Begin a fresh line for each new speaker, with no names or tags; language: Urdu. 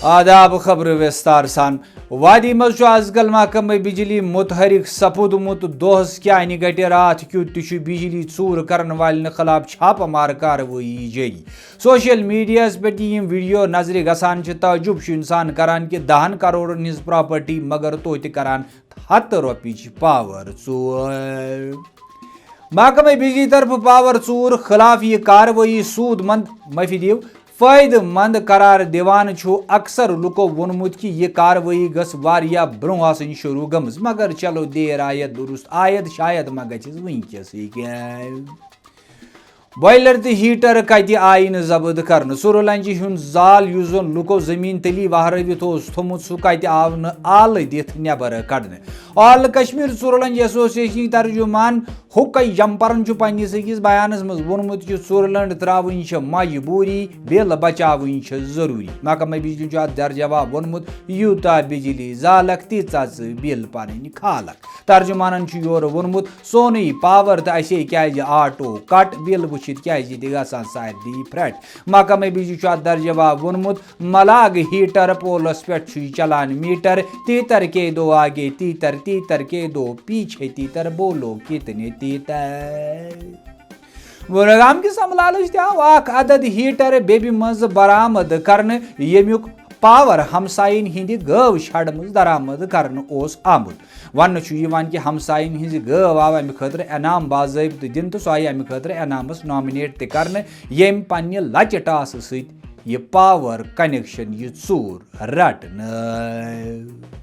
آداب خبر وستار سان وادی مز ازگل محکمہ بجلی متحرک سپودمت دہس کیانہ گٹہ رات کیت تہ بجلی ژور کرن والن خلاف چھاپہ مار کاروٲیی جاری سوشل میڈیاہس پہ یم ویڈیو نظر گژھان تعجب انسان کران کہ 10 کروڑن ہز پراپرٹی مگر توتہ کران 7 رۄپیہِ پاور ژور محکمہ بجلی طرف پاور ژور خلاف یہ کاروٲیی سود مند معافی دیو فائدہ مند قرار دیوان اکثر لکو وونمت کہ یہ کاروٲیی گھس واریاہ برونٛہہ آسٕنۍ شروع گٔمٕژ مگر چلو دیر آید درست آید شاید ما گژھس ونکیسٕے بوائلر تو ہیٹر کتہ آئی نہ ضبط کرنے سُر لنجہ ہند زال اس زن لکو زمین تلی وہرٲوِتھ اوس تھومت سہ کتہ آو نہ آلہ دِتھ نیبر کڑنے آل کشمیر سُر لنج ایسوسیشن ترجمان حقے جمپرن پننس أکِس بیانس مز وونمت کہ ژور لنڈ تراوٕنۍ چھِ مجبوری بل بچاوٕنۍ چھِ ضروری محکمہ بجلی چھُ اتھ در جواب ووٚنمُت یوٗتاہ بجلی زالکھ تیٖژاہ ژٕ بل پنٕنۍ کھالکھ ترجمانن چھُ یورٕ ووٚنمُت سونٕے پاور تہٕ اَسے کیازِ آٹو کٹ بل وٕچھِتھ کیازِ تہِ گژھان سارنٕے پھرٛٹھ محکمہ بجلی چھُ اتھ در جواب ووٚنمُت ملاگ ہیٹر پولس پٮ۪ٹھ چھُے چلان میٹر تیتر کے دو آگے تیتر تیتر کے دو پیچھے تیتر بولو کتنے تیتر بڈگام کس املالس تہ آو اکھ عدد ہیٹر بیبہِ منٛز برآمد کرنہٕ ییٚمیُک پاور ہمساین ہندِ گٲو شڈ منٛز درآمد کرنہٕ اوس آمُت وننہٕ چھُ یِوان کہ ہمساین ہٕنٛزِ گٲو آو امہِ خٲطرٕ انعام باضٲبطہٕ دِنہٕ تہٕ سۄ آیہِ امہِ خٲطرٕ انعامس نامنیٹ تہِ کرنہٕ ییٚمۍ پننہِ لچہِ ٹاسہٕ سۭتۍ یہِ پاور کنیکشن یہِ ژوٗر رٹنہٕ